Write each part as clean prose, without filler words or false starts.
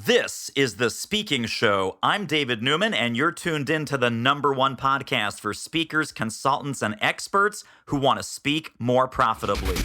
This is The Speaking Show. I'm David Newman, and you're tuned in to the #1 podcast for speakers, consultants, and experts who want to speak more profitably.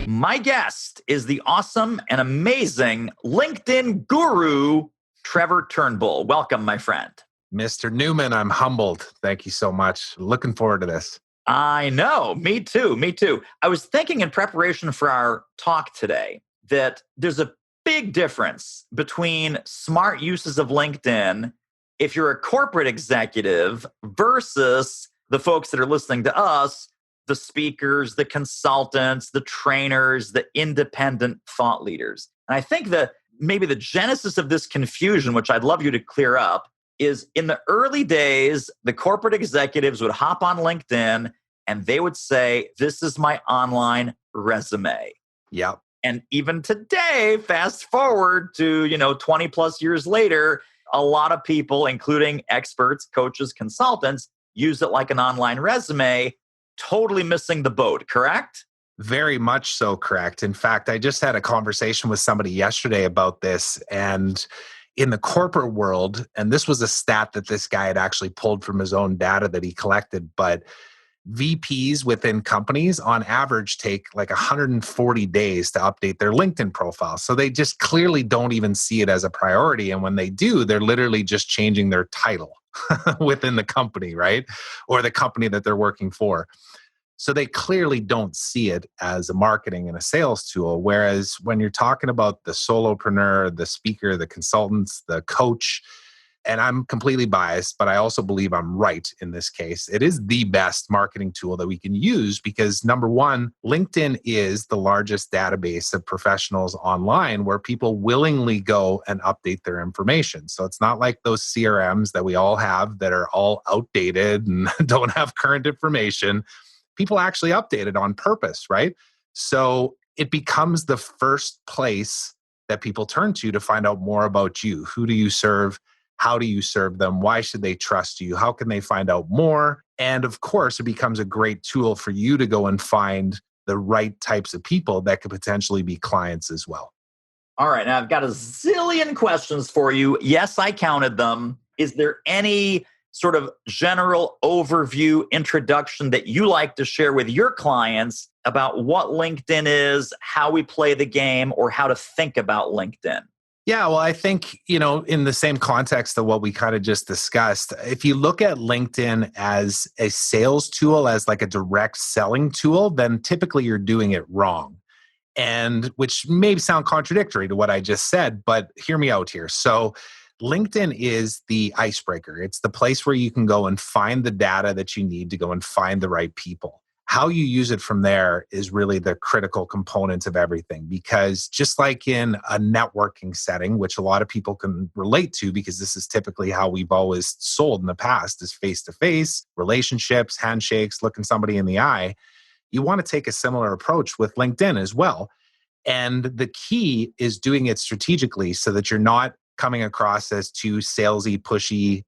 My guest is the awesome and amazing LinkedIn guru, Trevor Turnbull. Welcome, my friend. Mr. Newman, I'm humbled. Thank you so much. Looking forward to this. I know. Me too. I was thinking in preparation for our talk today that there's a big difference between smart uses of LinkedIn if you're a corporate executive versus the folks that are listening to us, the speakers, the consultants, the trainers, the independent thought leaders. And I think that maybe the genesis of this confusion, which I'd love you to clear up, is in the early days, the corporate executives would hop on LinkedIn and they would say, "This is my online resume." Yep. And even today, fast forward to, 20 plus years later, a lot of people, including experts, coaches, consultants, use it like an online resume, totally missing the boat, correct? Very much so correct. In fact, I just had a conversation with somebody yesterday about this, and in the corporate world, and this was a stat that this guy had actually pulled from his own data that he collected, but VPs within companies on average take like 140 days to update their LinkedIn profile. So they just clearly don't even see it as a priority. And when they do, they're literally just changing their title within the company, right? Or the company that they're working for. So they clearly don't see it as a marketing and a sales tool. Whereas when you're talking about the solopreneur, the speaker, the consultants, the coach, and I'm completely biased, but I also believe I'm right in this case, it is the best marketing tool that we can use because number one, LinkedIn is the largest database of professionals online where people willingly go and update their information. So it's not like those CRMs that we all have that are all outdated and don't have current information. People actually update it on purpose, right? So it becomes the first place that people turn to find out more about you. Who do you serve? How do you serve them? Why should they trust you? How can they find out more? And of course, it becomes a great tool for you to go and find the right types of people that could potentially be clients as well. All right. Now I've got a zillion questions for you. Yes, I counted them. Is there any sort of general overview introduction that you like to share with your clients about what LinkedIn is, how we play the game, or how to think about LinkedIn? Yeah, well, I think, in the same context of what we kind of just discussed, if you look at LinkedIn as a sales tool, as like a direct selling tool, then typically you're doing it wrong. And which may sound contradictory to what I just said, but hear me out here. So LinkedIn is the icebreaker. It's the place where you can go and find the data that you need to go and find the right people. How you use it from there is really the critical component of everything, because just like in a networking setting, which a lot of people can relate to because this is typically how we've always sold in the past, is face-to-face, relationships, handshakes, looking somebody in the eye. You want to take a similar approach with LinkedIn as well. And the key is doing it strategically so that you're not coming across as too salesy, pushy,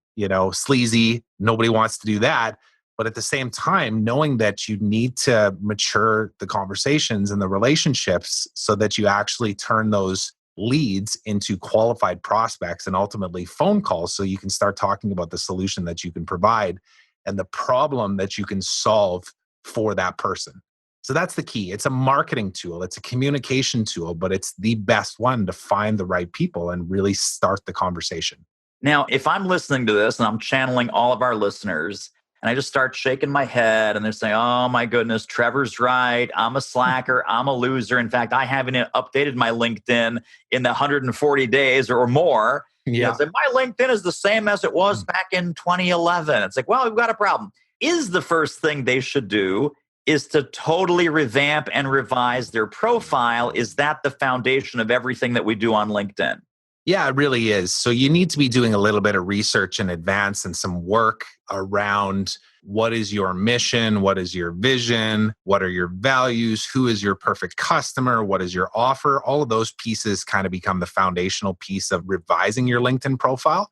sleazy. Nobody wants to do that. But at the same time, knowing that you need to mature the conversations and the relationships so that you actually turn those leads into qualified prospects and ultimately phone calls so you can start talking about the solution that you can provide and the problem that you can solve for that person. So that's the key. It's a marketing tool. It's a communication tool, but it's the best one to find the right people and really start the conversation. Now, if I'm listening to this and I'm channeling all of our listeners and I just start shaking my head and they're saying, "Oh my goodness, Trevor's right. I'm a slacker. I'm a loser. In fact, I haven't updated my LinkedIn in the 140 days or more." Yeah. So my LinkedIn is the same as it was back in 2011. It's like, well, we've got a problem. Is the first thing they should do is to totally revamp and revise their profile? Is that the foundation of everything that we do on LinkedIn? Yeah, it really is. So you need to be doing a little bit of research in advance and some work around what is your mission, what is your vision, what are your values, who is your perfect customer, what is your offer. All of those pieces kind of become the foundational piece of revising your LinkedIn profile.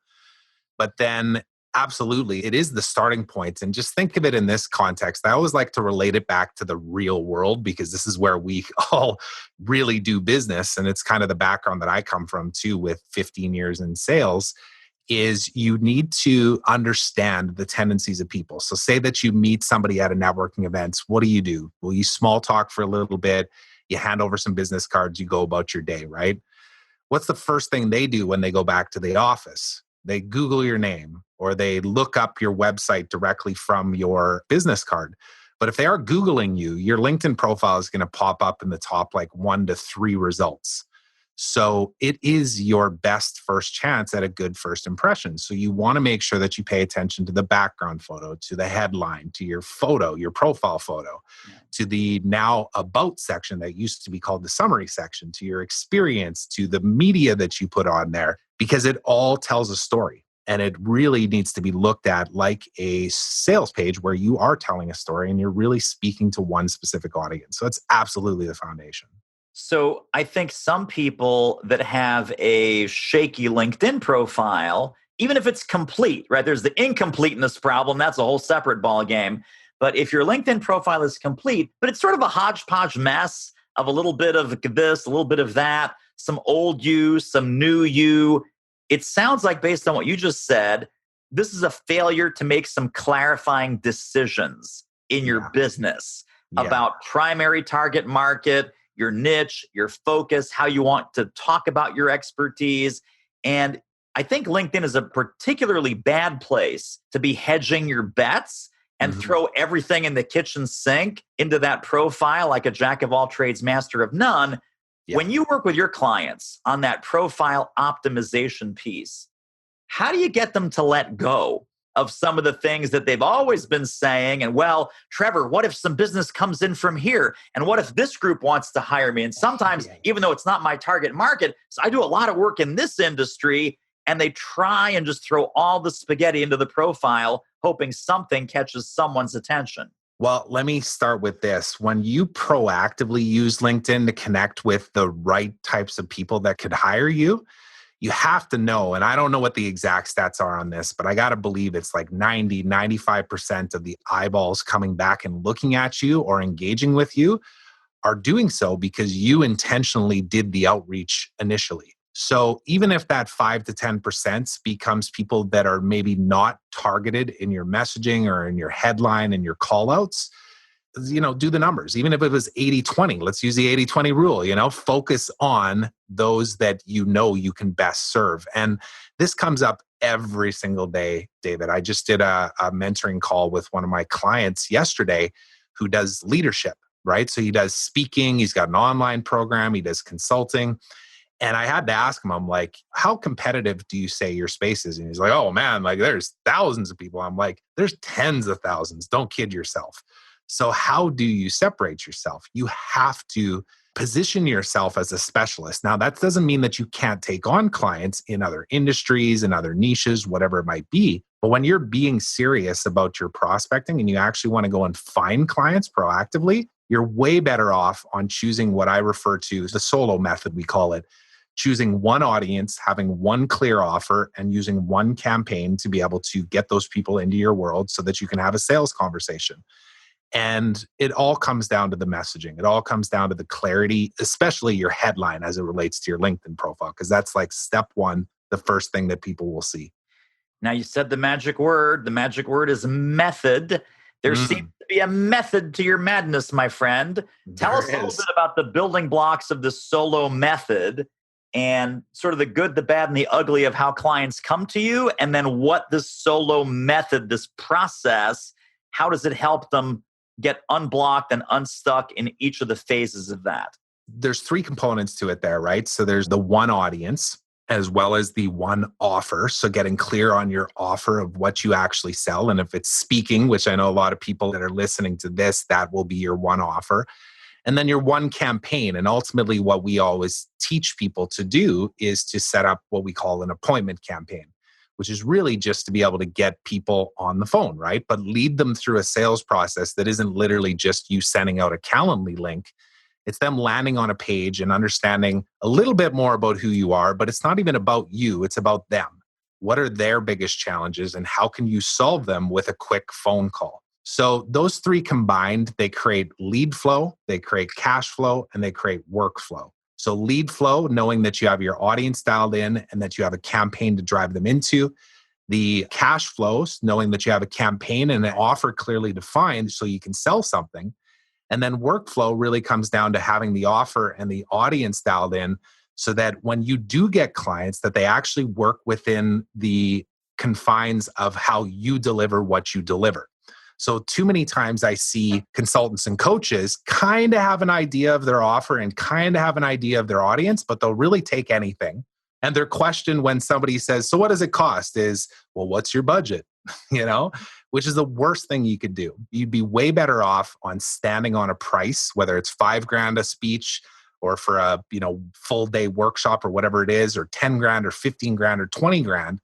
But then Absolutely. It is the starting point. And just think of it in this context. I always like to relate it back to the real world because this is where we all really do business. And it's kind of the background that I come from too, with 15 years in sales, is you need to understand the tendencies of people. So say that you meet somebody at a networking event. What do? Well, you small talk for a little bit, you hand over some business cards, you go about your day, right? What's the first thing they do when they go back to the office? They Google your name or they look up your website directly from your business card. But if they are Googling you, your LinkedIn profile is going to pop up in the top like 1 to 3 results. So it is your best first chance at a good first impression. So you want to make sure that you pay attention to the background photo, to the headline, to your photo, your profile photo, to the now about section that used to be called the summary section, to your experience, to the media that you put on there, because it all tells a story. And it really needs to be looked at like a sales page where you are telling a story and you're really speaking to one specific audience. So it's absolutely the foundation. So I think some people that have a shaky LinkedIn profile, even if it's complete, right? There's the incompleteness problem. That's a whole separate ball game. But if your LinkedIn profile is complete, but it's sort of a hodgepodge mess of a little bit of this, a little bit of that, some old you, some new you, it sounds like, based on what you just said, this is a failure to make some clarifying decisions in your business about primary target market, your niche, your focus, how you want to talk about your expertise. And I think LinkedIn is a particularly bad place to be hedging your bets and throw everything in the kitchen sink into that profile like a jack of all trades, master of none. When you work with your clients on that profile optimization piece, how do you get them to let go of some of the things that they've always been saying? And, well, Trevor, what if some business comes in from here? And what if this group wants to hire me? And sometimes, even though it's not my target market, so I do a lot of work in this industry, and they try and just throw all the spaghetti into the profile, hoping something catches someone's attention. Well, let me start with this. When you proactively use LinkedIn to connect with the right types of people that could hire you, you have to know, and I don't know what the exact stats are on this, but I got to believe it's like 95% of the eyeballs coming back and looking at you or engaging with you are doing so because you intentionally did the outreach initially. So even if that 5 to 10% becomes people that are maybe not targeted in your messaging or in your headline and your call outs, do the numbers. Even if it was 80-20, let's use the 80-20 rule, focus on those that you can best serve. And this comes up every single day, David. I just did a mentoring call with one of my clients yesterday who does leadership, right? So he does speaking, he's got an online program, he does consulting. And I had to ask him, I'm like, how competitive do you say your space is? And he's like, oh man, like there's thousands of people. I'm like, there's tens of thousands. Don't kid yourself. So how do you separate yourself? You have to position yourself as a specialist. Now, that doesn't mean that you can't take on clients in other industries and other niches, whatever it might be. But when you're being serious about your prospecting and you actually want to go and find clients proactively, you're way better off on choosing what I refer to as the solo method, we call it. Choosing one audience, having one clear offer, and using one campaign to be able to get those people into your world so that you can have a sales conversation. And it all comes down to the messaging. It all comes down to the clarity, especially your headline as it relates to your LinkedIn profile, because that's like step one, the first thing that people will see. Now, you said the magic word. The magic word is method. There seems to be a method to your madness, my friend. Tell us a little bit about the building blocks of the solo method and sort of the good, the bad, and the ugly of how clients come to you. And then what this solo method, this process, how does it help them get unblocked and unstuck in each of the phases of that? There's 3 components to it there, right? So there's the one audience as well as the one offer. So getting clear on your offer of what you actually sell. And if it's speaking, which I know a lot of people that are listening to this, that will be your one offer. And then your one campaign. And ultimately what we always teach people to do is to set up what we call an appointment campaign, which is really just to be able to get people on the phone, right? But lead them through a sales process that isn't literally just you sending out a Calendly link. It's them landing on a page and understanding a little bit more about who you are, but it's not even about you, it's about them. what are their biggest challenges and how can you solve them with a quick phone call. So those three combined, they create lead flow, they create cash flow, and they create workflow. So lead flow, knowing that you have your audience dialed in and that you have a campaign to drive them into. The cash flows, knowing that you have a campaign and an offer clearly defined so you can sell something. And then workflow really comes down to having the offer and the audience dialed in so that when you do get clients, that they actually work within the confines of how you deliver what you deliver. So too many times I see consultants and coaches kind of have an idea of their offer and kind of have an idea of their audience, but they'll really take anything. And their question when somebody says, so what does it cost? Is, well, what's your budget? Which is the worst thing you could do. You'd be way better off on standing on a price, whether it's $5,000 a speech or for a full day workshop or whatever it is, or 10 grand or 15 grand or 20 grand,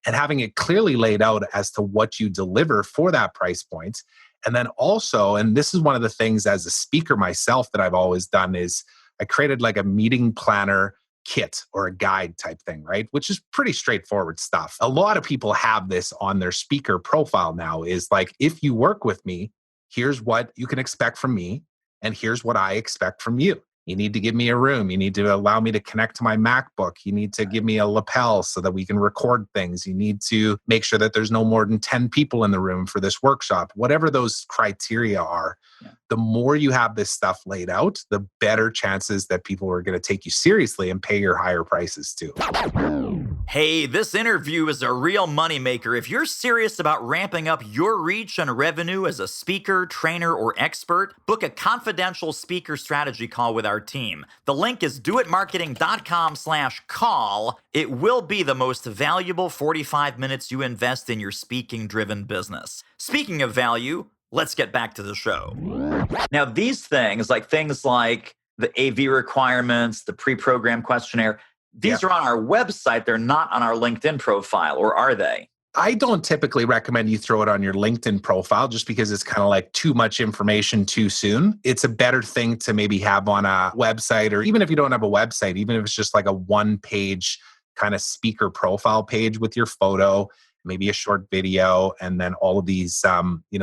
and having it clearly laid out as to what you deliver for that price point. And then also, and this is one of the things as a speaker myself that I've always done, is I created like a meeting planner kit or a guide type thing, right? Which is pretty straightforward stuff. A lot of people have this on their speaker profile now, is like, if you work with me, here's what you can expect from me, and here's what I expect from you. You need to give me a room. You need to allow me to connect to my MacBook. You need to give me a lapel so that we can record things. You need to make sure that there's no more than 10 people in the room for this workshop. Whatever those criteria are, the more you have this stuff laid out, the better chances that people are going to take you seriously and pay your higher prices too. Hey, this interview is a real moneymaker. If you're serious about ramping up your reach and revenue as a speaker, trainer, or expert, book a confidential speaker strategy call with our team. The link is doitmarketing.com/call. It will be the most valuable 45 minutes you invest in your speaking-driven business. Speaking of value, let's get back to the show. Now, things like the AV requirements, the pre-programmed questionnaire, these are on our website. They're not on our LinkedIn profile, or are they? I don't typically recommend you throw it on your LinkedIn profile just because it's kind of like too much information too soon. It's a better thing to maybe have on a website, or even if you don't have a website, even if it's just like a one-page kind of speaker profile page with your photo, maybe a short video, and then all of these,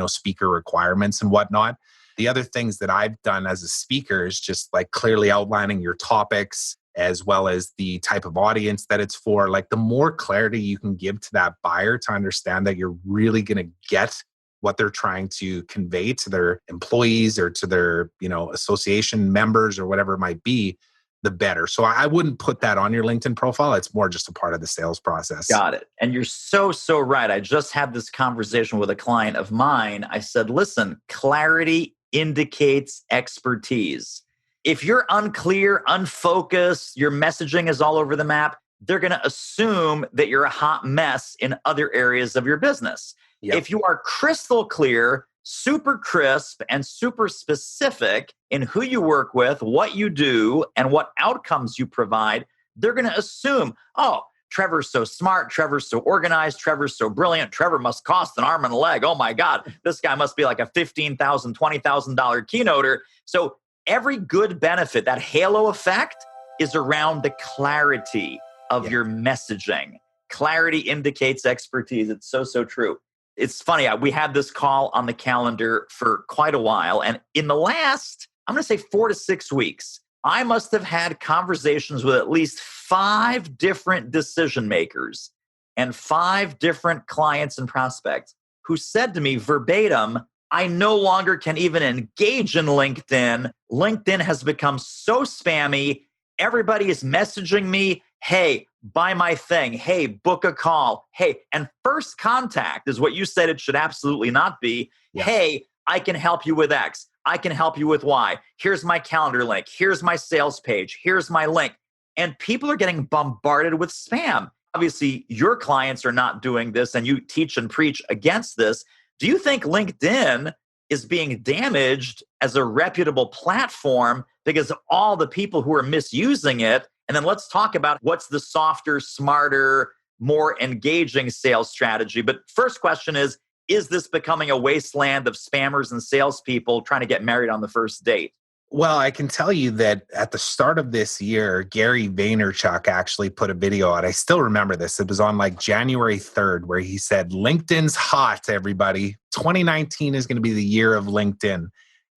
speaker requirements and whatnot. The other things that I've done as a speaker is just like clearly outlining your topics, as well as the type of audience that it's for. Like, the more clarity you can give to that buyer to understand that you're really going to get what they're trying to convey to their employees or to their, association members or whatever it might be, the better. So I wouldn't put that on your LinkedIn profile. It's more just a part of the sales process. Got it. And you're so right. I just had this conversation with a client of mine. I said, listen, clarity indicates expertise. If you're unclear, unfocused, your messaging is all over the map, they're going to assume that you're a hot mess in other areas of your business. Yep. If you are crystal clear, super crisp, and super specific in who you work with, what you do, and what outcomes you provide, they're going to assume, oh, Trevor's so smart, Trevor's so organized, Trevor's so brilliant, Trevor must cost an arm and a leg. Oh my God, this guy must be like a $15,000, $20,000 keynoter. So every good benefit, that halo effect, is around the clarity of your messaging. Clarity indicates expertise. It's so true. It's funny. We had this call on the calendar for quite a while. And in the last, I'm going to say 4 to 6 weeks, I must have had conversations with at least 5 different decision makers and 5 different clients and prospects who said to me verbatim, I no longer can even engage in LinkedIn. LinkedIn has become so spammy. Everybody is messaging me, hey, buy my thing. Hey, book a call. Hey, and first contact is what you said it should absolutely not be. Yeah. Hey, I can help you with X. I can help you with Y. Here's my calendar link. Here's my sales page. Here's my link. And people are getting bombarded with spam. Obviously, your clients are not doing this, and you teach and preach against this. Do you think LinkedIn is being damaged as a reputable platform because of all the people who are misusing it? And then let's talk about what's the softer, smarter, more engaging sales strategy. But first question is this becoming a wasteland of spammers and salespeople trying to get married on the first date? Well, I can tell you that at the start of this year, Gary Vaynerchuk actually put a video out. I still remember this. It was on like January 3rd, where he said, LinkedIn's hot, everybody. 2019 is going to be the year of LinkedIn.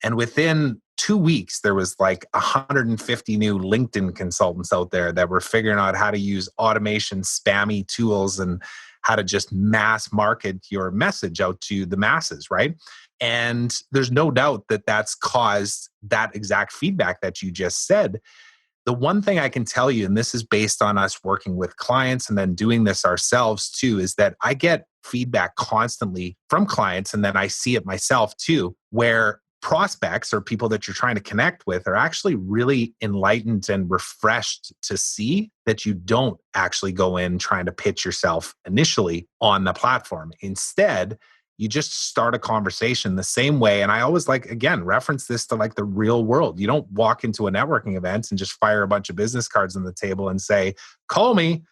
And within 2 weeks, there was like 150 new LinkedIn consultants out there that were figuring out how to use automation, spammy tools, and how to just mass market your message out to the masses, right? And there's no doubt that that's caused that exact feedback that you just said. The one thing I can tell you, and this is based on us working with clients and then doing this ourselves too, is that I get feedback constantly from clients, and then I see it myself too, where prospects or people that you're trying to connect with are actually really enlightened and refreshed to see that you don't actually go in trying to pitch yourself initially on the platform. Instead, you just start a conversation the same way. And I always like, again, reference this to like the real world. You don't walk into a networking event and just fire a bunch of business cards on the table and say, call me,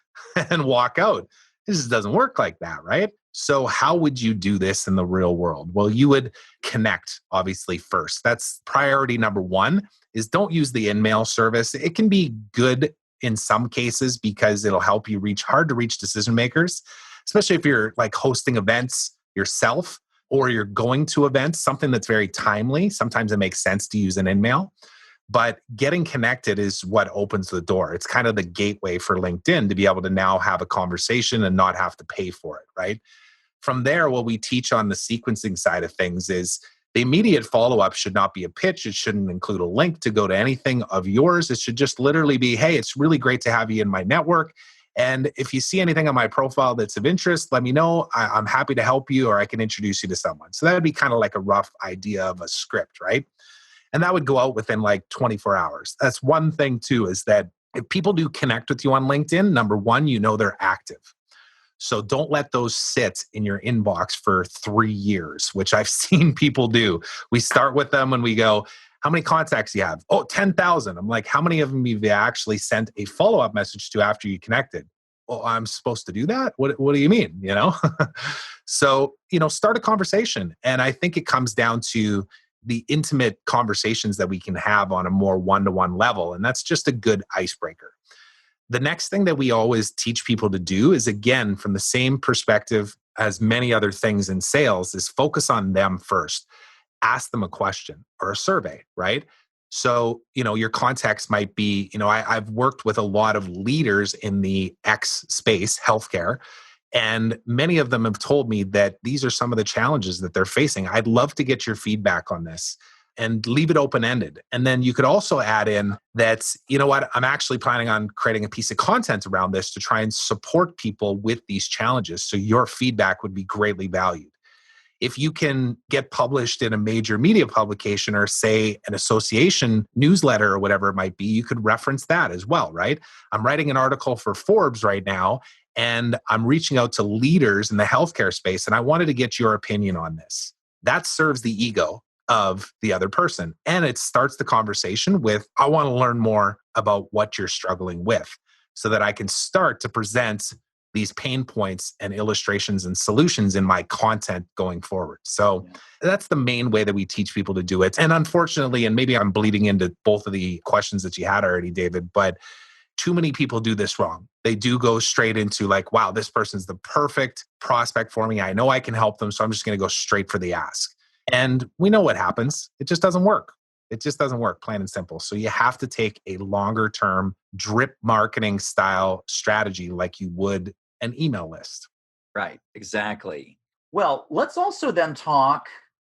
and walk out. This just doesn't work like that, right? So how would you do this in the real world? Well, you would connect, obviously, first. That's priority number one, is don't use the in-mail service. It can be good in some cases because it'll help you reach hard to reach decision makers, especially if you're like hosting events yourself or you're going to events, something that's very timely. Sometimes it makes sense to use an in-mail. But getting connected is what opens the door. It's kind of the gateway for LinkedIn to be able to now have a conversation and not have to pay for it, right? From there, what we teach on the sequencing side of things is the immediate follow-up should not be a pitch. It shouldn't include a link to go to anything of yours. It should just literally be, hey, it's really great to have you in my network. And if you see anything on my profile that's of interest, let me know. I'm happy to help you, or I can introduce you to someone. So that would be kind of like a rough idea of a script, right? And that would go out within like 24 hours. That's one thing too, is that if people do connect with you on LinkedIn, number one, you know they're active. So don't let those sit in your inbox for 3 years, which I've seen people do. We start with them and we go, how many contacts do you have? Oh, 10,000. I'm like, how many of them have you actually sent a follow-up message to after you connected? Oh, I'm supposed to do that? What do you mean? So, start a conversation. And I think it comes down to the intimate conversations that we can have on a more one-to-one level. And that's just a good icebreaker. The next thing that we always teach people to do is, again, from the same perspective as many other things in sales, is focus on them first. Ask them a question or a survey, right? So, your context might be, I've worked with a lot of leaders in the X space, healthcare, and many of them have told me that these are some of the challenges that they're facing. I'd love to get your feedback on this, and leave it open-ended. And then you could also add in that, I'm actually planning on creating a piece of content around this to try and support people with these challenges. So your feedback would be greatly valued. If you can get published in a major media publication, or say an association newsletter or whatever it might be, you could reference that as well, right? I'm writing an article for Forbes right now, and I'm reaching out to leaders in the healthcare space, and I wanted to get your opinion on this. That serves the ego of the other person. And it starts the conversation with, I want to learn more about what you're struggling with, so that I can start to present these pain points and illustrations and solutions in my content going forward. So that's the main way that we teach people to do it. And unfortunately, and maybe I'm bleeding into both of the questions that you had already, David, but too many people do this wrong. They do go straight into like, wow, this person's the perfect prospect for me. I know I can help them, so I'm just going to go straight for the ask. And we know what happens. It just doesn't work. It just doesn't work, plain and simple. So you have to take a longer term drip marketing style strategy like you would an email list. Right, exactly. Well, let's also then talk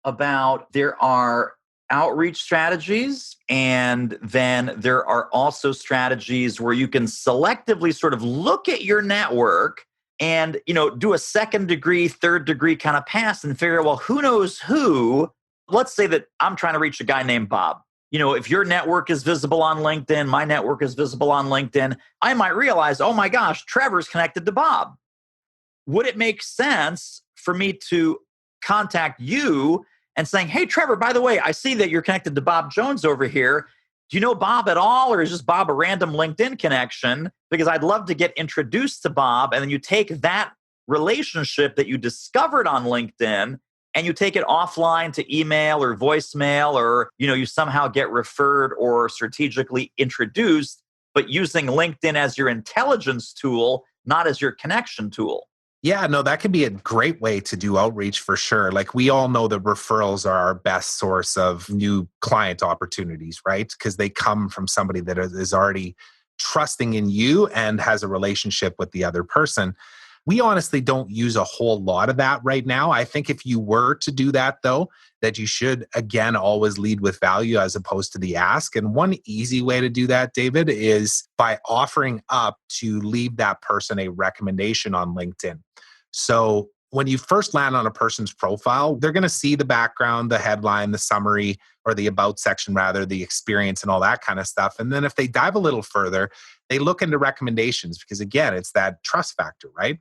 about, there are outreach strategies, and then there are also strategies where you can selectively sort of look at your network and do a second degree, third degree kind of pass and figure out, well, who knows who. Let's say that I'm trying to reach a guy named Bob. If your network is visible on LinkedIn, my network is visible on LinkedIn, I might realize, oh my gosh, Trevor's connected to Bob. Would it make sense for me to contact you and saying, hey, Trevor, by the way, I see that you're connected to Bob Jones over here. Do you know Bob at all, or is just Bob a random LinkedIn connection? Because I'd love to get introduced to Bob. And then you take that relationship that you discovered on LinkedIn and you take it offline to email or voicemail, or you somehow get referred or strategically introduced, but using LinkedIn as your intelligence tool, not as your connection tool. Yeah, no, that could be a great way to do outreach for sure. Like we all know that referrals are our best source of new client opportunities, right? Because they come from somebody that is already trusting in you and has a relationship with the other person. We honestly don't use a whole lot of that right now. I think if you were to do that, though, that you should, again, always lead with value as opposed to the ask. And one easy way to do that, David, is by offering up to leave that person a recommendation on LinkedIn. So when you first land on a person's profile, they're going to see the background, the headline, the summary, or the about section, rather, the experience and all that kind of stuff. And then if they dive a little further, they look into recommendations because, again, it's that trust factor, right?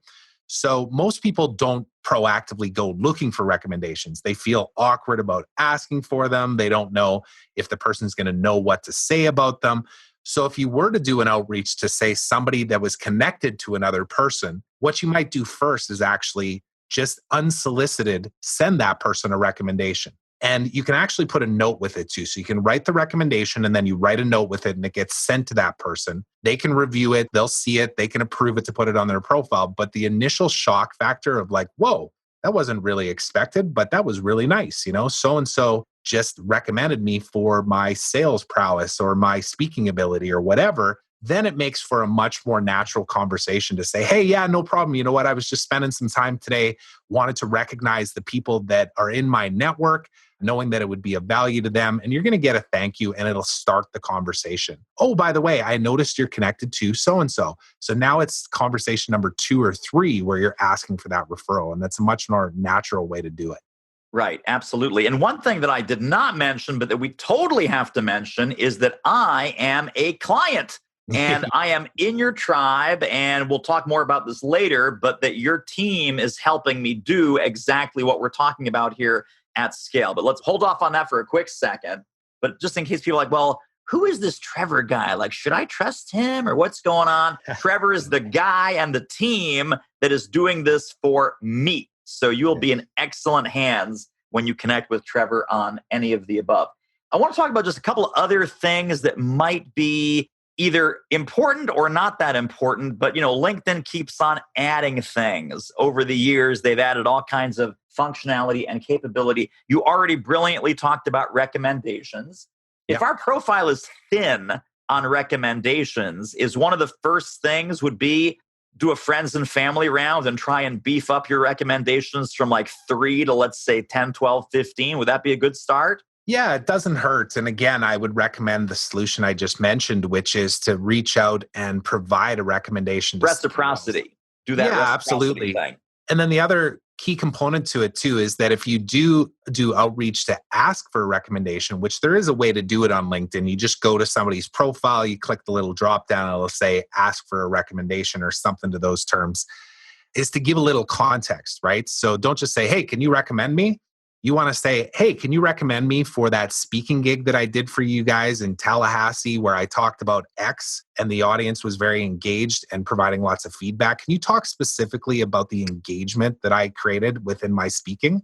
So most people don't proactively go looking for recommendations. They feel awkward about asking for them. They don't know if the person's going to know what to say about them. So if you were to do an outreach to say somebody that was connected to another person, what you might do first is actually just unsolicited send that person a recommendation. And you can actually put a note with it too. So you can write the recommendation and then you write a note with it and it gets sent to that person. They can review it, they'll see it, they can approve it to put it on their profile. But the initial shock factor of like, whoa, that wasn't really expected, but that was really nice. So and so just recommended me for my sales prowess or my speaking ability or whatever. Then it makes for a much more natural conversation to say, hey, yeah, no problem. You know what? I was just spending some time today, wanted to recognize the people that are in my network, knowing that it would be of value to them. And you're going to get a thank you and it'll start the conversation. Oh, by the way, I noticed you're connected to so-and-so. So now it's conversation number 2 or 3 where you're asking for that referral. And that's a much more natural way to do it. Right, absolutely. And one thing that I did not mention, but that we totally have to mention, is that I am a client and I am in your tribe. And we'll talk more about this later, but that your team is helping me do exactly what we're talking about here at scale. But let's hold off on that for a quick second. But just in case people are like, well, who is this Trevor guy? Like, should I trust him or what's going on? Trevor is the guy and the team that is doing this for me. So you will be in excellent hands when you connect with Trevor on any of the above. I want to talk about just a couple of other things that might be either important or not that important, but LinkedIn keeps on adding things. Over the years, they've added all kinds of functionality and capability. You already brilliantly talked about recommendations. If our profile is thin on recommendations, is one of the first things would be do a friends and family round and try and beef up your recommendations from like 3 to, let's say, 10, 12, 15. Would that be a good start? Yeah, it doesn't hurt. And again, I would recommend the solution I just mentioned, which is to reach out and provide a recommendation. Reciprocity. Do that reciprocity absolutely. thing. And then the other key component to it too is that if you do outreach to ask for a recommendation, which there is a way to do it on LinkedIn, you just go to somebody's profile, you click the little drop down, and it'll say ask for a recommendation or something to those terms, is to give a little context, right? So don't just say, hey, can you recommend me? You want to say, hey, can you recommend me for that speaking gig that I did for you guys in Tallahassee where I talked about X and the audience was very engaged and providing lots of feedback? Can you talk specifically about the engagement that I created within my speaking?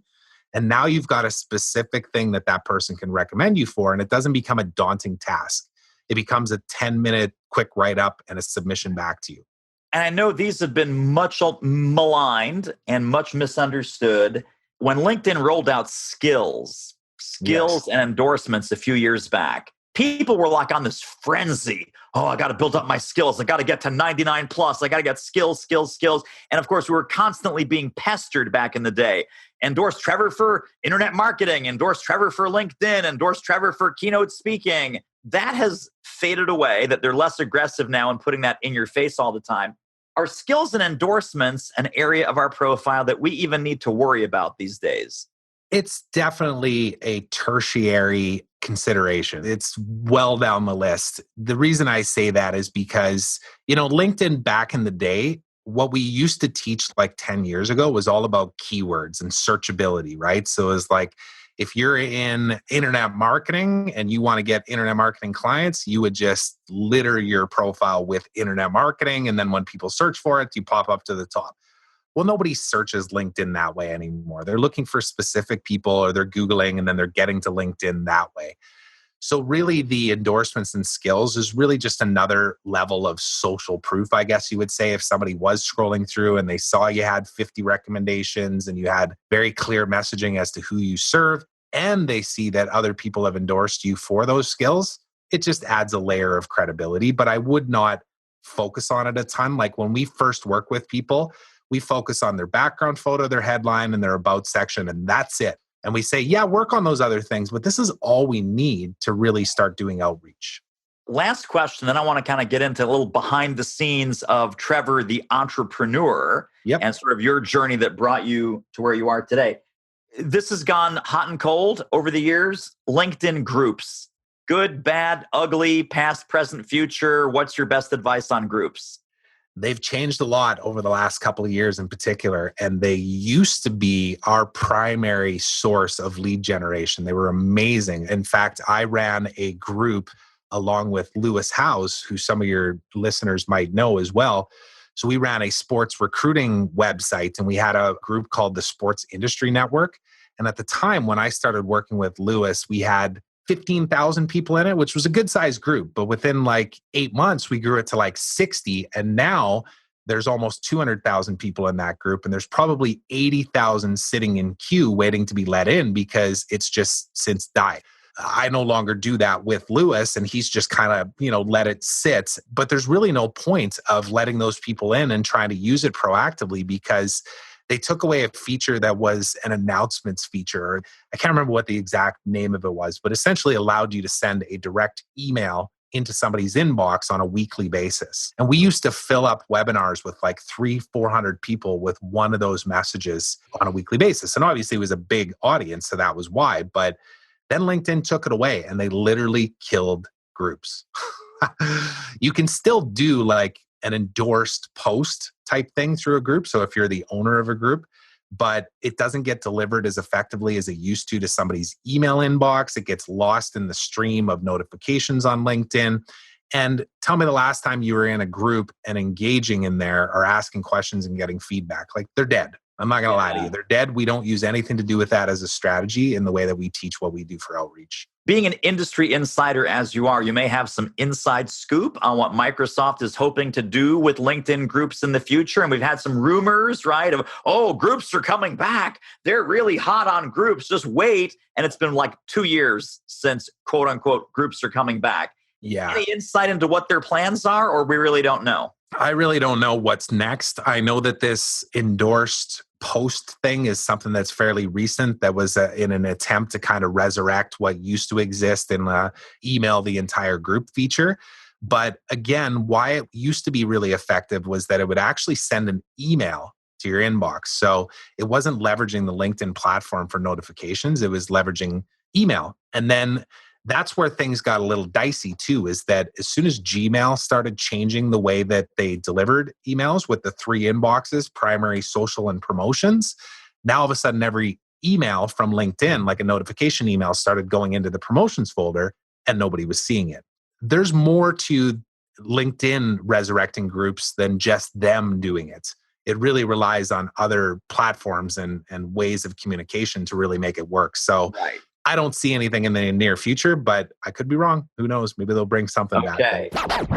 And now you've got a specific thing that that person can recommend you for, and it doesn't become a daunting task. It becomes a 10-minute quick write-up and a submission back to you. And I know these have been much maligned and much misunderstood. When LinkedIn rolled out skills and endorsements a few years back, people were like on this frenzy. Oh, I got to build up my skills. I got to get to 99 plus. I got to get skills. And of course, we were constantly being pestered back in the day. Endorse Trevor for internet marketing, endorse Trevor for LinkedIn, endorse Trevor for keynote speaking. That has faded away, that they're less aggressive now in putting that in your face all the time. Are skills and endorsements an area of our profile that we even need to worry about these days? It's definitely a tertiary consideration. It's well down the list. The reason I say that is because, LinkedIn back in the day, what we used to teach like 10 years ago was all about keywords and searchability, right? So it's like, if you're in internet marketing and you want to get internet marketing clients, you would just litter your profile with internet marketing. And then when people search for it, you pop up to the top. Well, nobody searches LinkedIn that way anymore. They're looking for specific people or they're Googling and then they're getting to LinkedIn that way. So really the endorsements and skills is really just another level of social proof, I guess you would say, if somebody was scrolling through and they saw you had 50 recommendations and you had very clear messaging as to who you serve, and they see that other people have endorsed you for those skills, it just adds a layer of credibility. But I would not focus on it a ton. Like when we first work with people, we focus on their background photo, their headline, and their about section, and that's it. And we say, yeah, work on those other things, but this is all we need to really start doing outreach. Last question, then I want to kind of get into a little behind the scenes of Trevor, the entrepreneur, Yep. and sort of your journey that brought you to where you are today. This has gone hot and cold over the years. LinkedIn groups, good, bad, ugly, past, present, future. What's your best advice on groups? They've changed a lot over the last couple of years in particular, and they used to be our primary source of lead generation. They were amazing. In fact, I ran a group along with Lewis Howes, who some of your listeners might know as well. So we ran a sports recruiting website and we had a group called the Sports Industry Network. And at the time when I started working with Lewis, we had 15,000 people in it, which was a good sized group. But within like 8 months, we grew it to like 60. And now there's almost 200,000 people in that group. And there's probably 80,000 sitting in queue waiting to be let in because it's just since died. I no longer do that with Lewis and he's just kind of, let it sit. But there's really no point of letting those people in and trying to use it proactively because they took away a feature that was an announcements feature. I can't remember what the exact name of it was, but essentially allowed you to send a direct email into somebody's inbox on a weekly basis. And we used to fill up webinars with like 300-400 people with one of those messages on a weekly basis. And obviously it was a big audience, so that was why. But then LinkedIn took it away and they literally killed groups. You can still do like an endorsed post type thing through a group. So if you're the owner of a group, but it doesn't get delivered as effectively as it used to somebody's email inbox. It gets lost in the stream of notifications on LinkedIn. And tell me the last time you were in a group and engaging in there or asking questions and getting feedback. Like they're dead. I'm not going to lie to you. They're dead. We don't use anything to do with that as a strategy in the way that we teach what we do for outreach. Being an industry insider as you are, you may have some inside scoop on what Microsoft is hoping to do with LinkedIn groups in the future. And we've had some rumors, right, of, groups are coming back. They're really hot on groups. Just wait. And it's been like 2 years since, quote unquote, groups are coming back. Yeah. Any insight into what their plans are, or we really don't know? I really don't know what's next. I know that this endorsed post thing is something that's fairly recent that was in an attempt to kind of resurrect what used to exist in email the entire group feature. But again, why it used to be really effective was that it would actually send an email to your inbox. So it wasn't leveraging the LinkedIn platform for notifications. It was leveraging email. And then that's where things got a little dicey too, is that as soon as Gmail started changing the way that they delivered emails with the 3 inboxes, primary, social, and promotions, now all of a sudden every email from LinkedIn, like a notification email, started going into the promotions folder and nobody was seeing it. There's more to LinkedIn resurrecting groups than just them doing it. It really relies on other platforms and ways of communication to really make it work. So Right. I don't see anything in the near future, but I could be wrong. Who knows? Maybe they'll bring something Okay. back.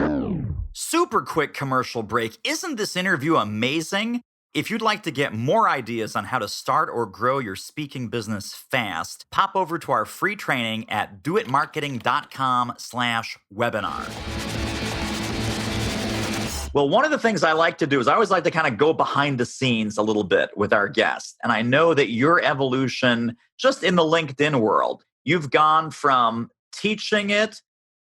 Super quick commercial break. Isn't this interview amazing? If you'd like to get more ideas on how to start or grow your speaking business fast, pop over to our free training at doitmarketing.com/webinar. Well, one of the things I like to do is I always like to kind of go behind the scenes a little bit with our guests. And I know that your evolution just in the LinkedIn world, you've gone from teaching it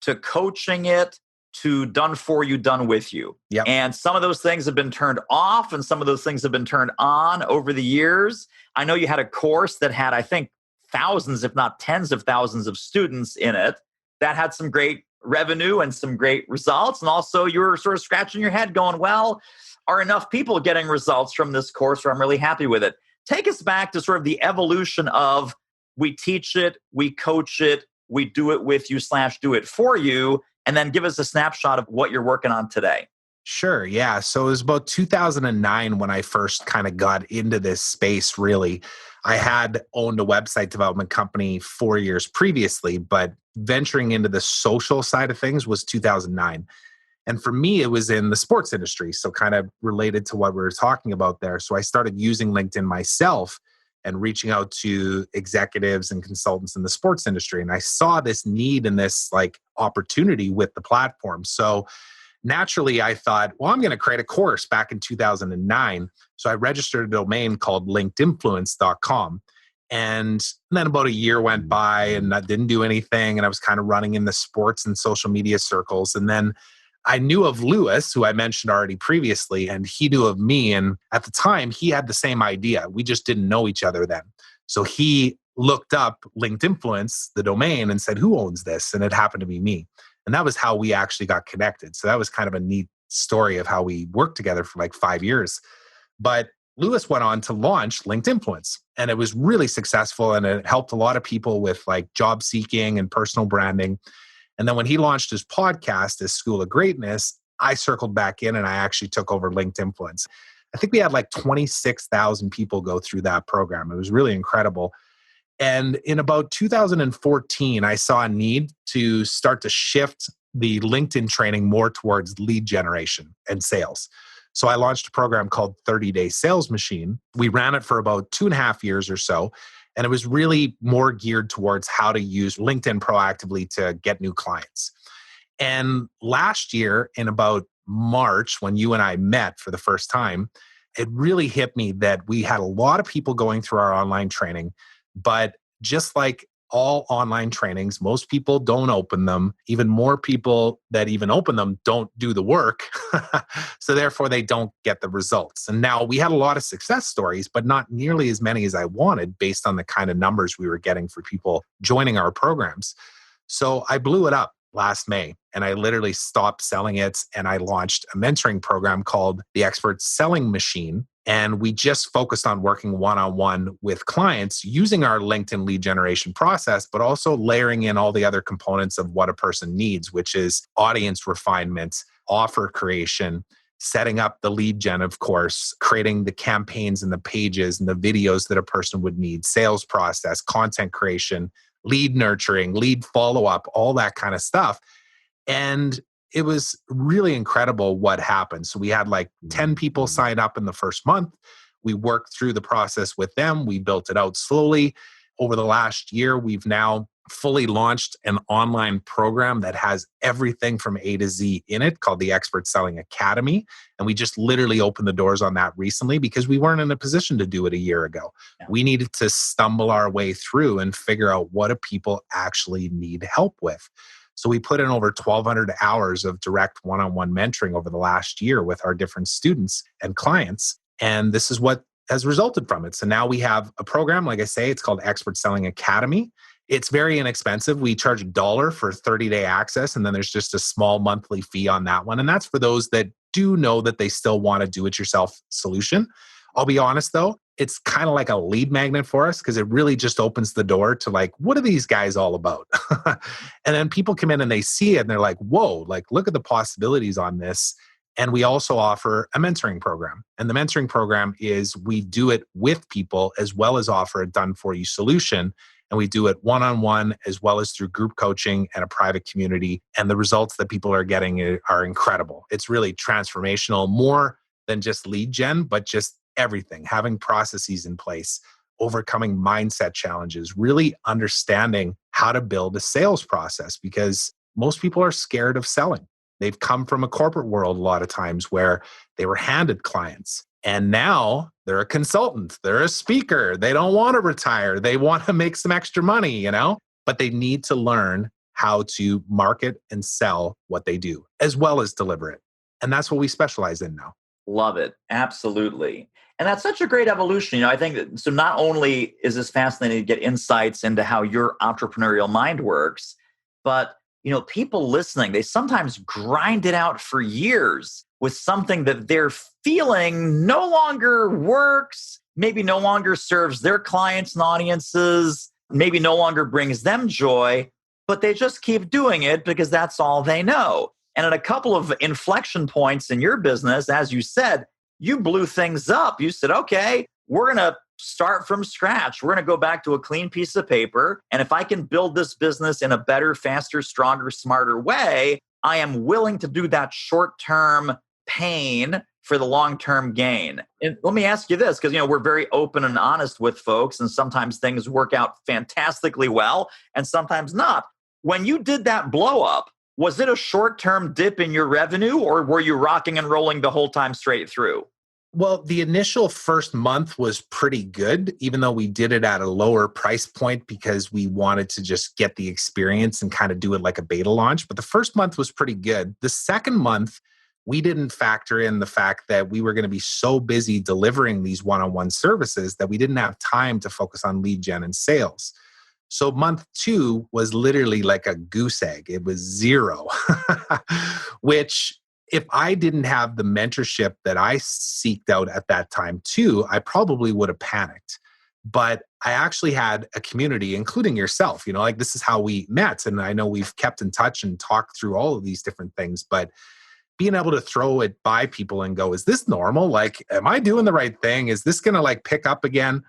to coaching it to done for you, done with you. Yep. And some of those things have been turned off and some of those things have been turned on over the years. I know you had a course that had, I think, thousands, if not tens of thousands of students in it that had some great revenue and some great results. And also you were sort of scratching your head going, well, are enough people getting results from this course where I'm really happy with it? Take us back to sort of the evolution of we teach it, we coach it, we do it with you / do it for you, and then give us a snapshot of what you're working on today. Sure. Yeah. So it was about 2009 when I first kind of got into this space, really. I had owned a website development company 4 years previously, but venturing into the social side of things was 2009. And for me, it was in the sports industry. So, kind of related to what we were talking about there. So, I started using LinkedIn myself and reaching out to executives and consultants in the sports industry. And I saw this need and this like opportunity with the platform. So, naturally, I thought, well, I'm going to create a course back in 2009. So I registered a domain called linkedinfluence.com. And then about a year went by and I didn't do anything. And I was kind of running in the sports and social media circles. And then I knew of Lewis, who I mentioned already previously, and he knew of me. And at the time, he had the same idea. We just didn't know each other then. So he looked up Linked Influence, the domain, and said, who owns this? And it happened to be me. And that was how we actually got connected. So that was kind of a neat story of how we worked together for like 5 years. But Lewis went on to launch Linked Influence, and it was really successful, and it helped a lot of people with like job seeking and personal branding. And then when he launched his podcast, his School of Greatness, I circled back in and I actually took over Linked Influence. I think we had like 26,000 people go through that program. It was really incredible. And in about 2014, I saw a need to start to shift the LinkedIn training more towards lead generation and sales. So I launched a program called 30-Day Sales Machine. We ran it for about 2.5 years or so. And it was really more geared towards how to use LinkedIn proactively to get new clients. And last year, in about March, when you and I met for the first time, it really hit me that we had a lot of people going through our online training. But just like all online trainings, most people don't open them. Even more people that even open them don't do the work. So therefore, they don't get the results. And now we had a lot of success stories, but not nearly as many as I wanted based on the kind of numbers we were getting for people joining our programs. So I blew it up last May and I literally stopped selling it and I launched a mentoring program called the Expert Selling Machine. And we just focused on working one-on-one with clients using our LinkedIn lead generation process, but also layering in all the other components of what a person needs, which is audience refinement, offer creation, setting up the lead gen, of course, creating the campaigns and the pages and the videos that a person would need, sales process, content creation, lead nurturing, lead follow-up, all that kind of stuff. And it was really incredible what happened. So we had like 10 people sign up in the first month. We worked through the process with them. We built it out slowly. Over the last year, we've now fully launched an online program that has everything from A to Z in it called the Expert Selling Academy. And we just literally opened the doors on that recently because we weren't in a position to do it a year ago. Yeah. We needed to stumble our way through and figure out what do people actually need help with. So we put in over 1,200 hours of direct one-on-one mentoring over the last year with our different students and clients. And this is what has resulted from it. So now we have a program, like I say, it's called Expert Selling Academy. It's very inexpensive. We charge $1 for 30-day access, and then there's just a small monthly fee on that one. And that's for those that do know that they still want a do-it-yourself solution. I'll be honest though, it's kind of like a lead magnet for us because it really just opens the door to like, what are these guys all about? And then people come in and they see it and they're like, whoa, like look at the possibilities on this. And we also offer a mentoring program. And the mentoring program is we do it with people as well as offer a done for you solution. And we do it one-on-one as well as through group coaching and a private community. And the results that people are getting are incredible. It's really transformational, more than just lead gen, but just everything, having processes in place, overcoming mindset challenges, really understanding how to build a sales process because most people are scared of selling. They've come from a corporate world a lot of times where they were handed clients and now they're a consultant, they're a speaker, they don't want to retire, they want to make some extra money, but they need to learn how to market and sell what they do as well as deliver it. And that's what we specialize in now. Love it. Absolutely. And that's such a great evolution. I think that, so not only is this fascinating to get insights into how your entrepreneurial mind works, but people listening, they sometimes grind it out for years with something that they're feeling no longer works, maybe no longer serves their clients and audiences, maybe no longer brings them joy, but they just keep doing it because that's all they know. And at a couple of inflection points in your business, as you said, you blew things up. You said, okay, we're going to start from scratch. We're going to go back to a clean piece of paper. And if I can build this business in a better, faster, stronger, smarter way, I am willing to do that short-term pain for the long-term gain. And let me ask you this, because we're very open and honest with folks, and sometimes things work out fantastically well, and sometimes not. When you did that blow up, was it a short-term dip in your revenue, or were you rocking and rolling the whole time straight through? Well, the initial first month was pretty good, even though we did it at a lower price point because we wanted to just get the experience and kind of do it like a beta launch. But the first month was pretty good. The second month, we didn't factor in the fact that we were going to be so busy delivering these one-on-one services that we didn't have time to focus on lead gen and sales. So month 2 was literally like a goose egg. It was 0, which if I didn't have the mentorship that I seeked out at that time too, I probably would have panicked. But I actually had a community, including yourself, like this is how we met. And I know we've kept in touch and talked through all of these different things, but being able to throw it by people and go, is this normal? Like, am I doing the right thing? Is this going to like pick up again?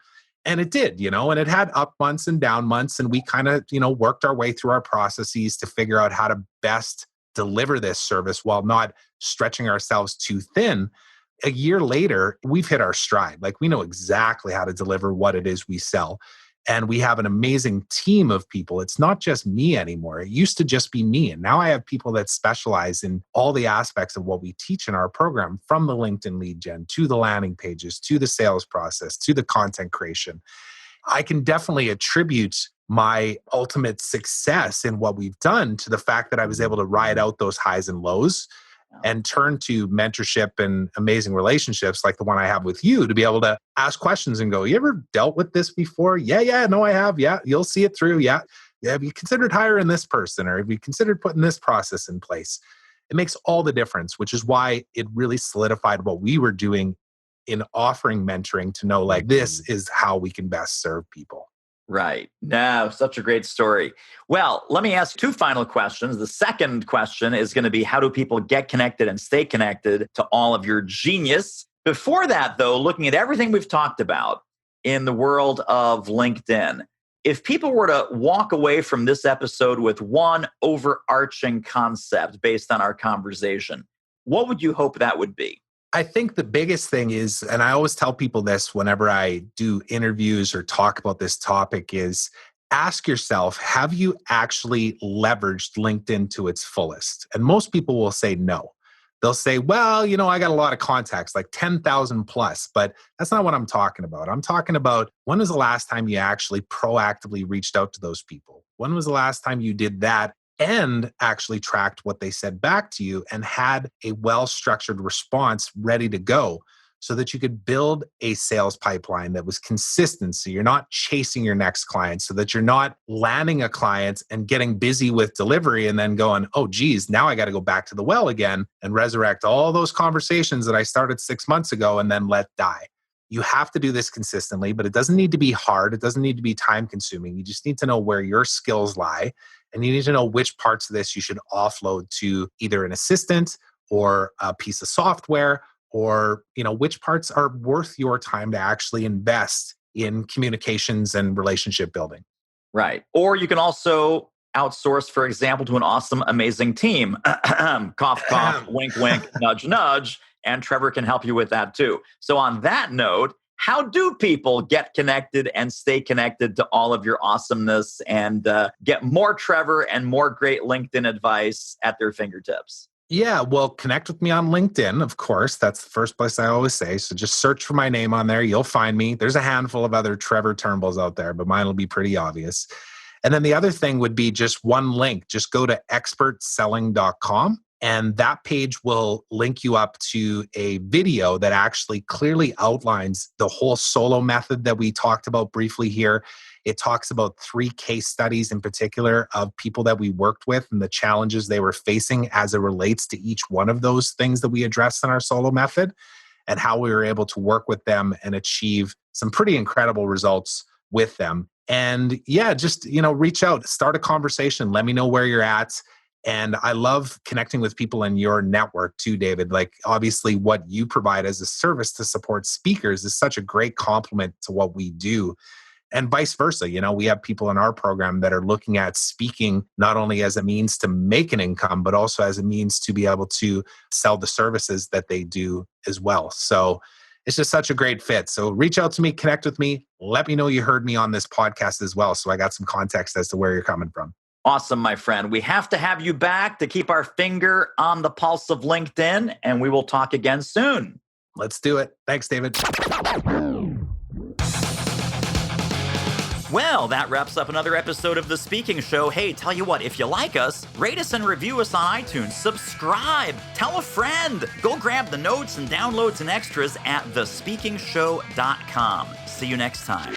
And it did, and it had up months and down months. And we kind of, worked our way through our processes to figure out how to best deliver this service while not stretching ourselves too thin. A year later, we've hit our stride. Like we know exactly how to deliver what it is we sell. And we have an amazing team of people. It's not just me anymore. It used to just be me. And now I have people that specialize in all the aspects of what we teach in our program, from the LinkedIn lead gen to the landing pages, to the sales process, to the content creation. I can definitely attribute my ultimate success in what we've done to the fact that I was able to ride out those highs and lows and turn to mentorship and amazing relationships like the one I have with you to be able to ask questions and go, you ever dealt with this before? Yeah, no, I have. Yeah, you'll see it through. Yeah. Have you considered hiring this person, or have you considered putting this process in place? It makes all the difference, which is why it really solidified what we were doing in offering mentoring, to know like this is how we can best serve people. Right. No, such a great story. Well, let me ask 2 final questions. The second question is going to be, how do people get connected and stay connected to all of your genius? Before that, though, looking at everything we've talked about in the world of LinkedIn, if people were to walk away from this episode with one overarching concept based on our conversation, what would you hope that would be? I think the biggest thing is, and I always tell people this whenever I do interviews or talk about this topic, is ask yourself, have you actually leveraged LinkedIn to its fullest? And most people will say no. They'll say, well, I got a lot of contacts, like 10,000 plus, but that's not what I'm talking about. I'm talking about, when was the last time you actually proactively reached out to those people? When was the last time you did that and actually tracked what they said back to you and had a well-structured response ready to go, so that you could build a sales pipeline that was consistent? So you're not chasing your next client, so that you're not landing a client and getting busy with delivery and then going, oh, geez, now I got to go back to the well again and resurrect all those conversations that I started 6 months ago and then let die. You have to do this consistently, but it doesn't need to be hard. It doesn't need to be time consuming. You just need to know where your skills lie. And you need to know which parts of this you should offload to either an assistant or a piece of software, or which parts are worth your time to actually invest in communications and relationship building. Right. Or you can also outsource, for example, to an awesome, amazing team. Cough, cough, wink, wink, nudge, nudge. And Trevor can help you with that too. So on that note, how do people get connected and stay connected to all of your awesomeness and get more Trevor and more great LinkedIn advice at their fingertips? Yeah, well, connect with me on LinkedIn, of course. That's the first place I always say. So just search for my name on there. You'll find me. There's a handful of other Trevor Turnbulls out there, but mine will be pretty obvious. And then the other thing would be just one link. Just go to expertselling.com. And that page will link you up to a video that actually clearly outlines the whole solo method that we talked about briefly here. It talks about 3 case studies in particular of people that we worked with and the challenges they were facing as it relates to each one of those things that we addressed in our solo method, and how we were able to work with them and achieve some pretty incredible results with them. And yeah, just, reach out, start a conversation. Let me know where you're at. And I love connecting with people in your network too, David. Like, obviously, what you provide as a service to support speakers is such a great complement to what we do. And vice versa. We have people in our program that are looking at speaking not only as a means to make an income, but also as a means to be able to sell the services that they do as well. So it's just such a great fit. So reach out to me, connect with me, let me know you heard me on this podcast as well, so I got some context as to where you're coming from. Awesome, my friend. We have to have you back to keep our finger on the pulse of LinkedIn, and we will talk again soon. Let's do it. Thanks, David. Well, that wraps up another episode of The Speaking Show. Hey, tell you what, if you like us, rate us and review us on iTunes. Subscribe. Tell a friend. Go grab the notes and downloads and extras at thespeakingshow.com. See you next time.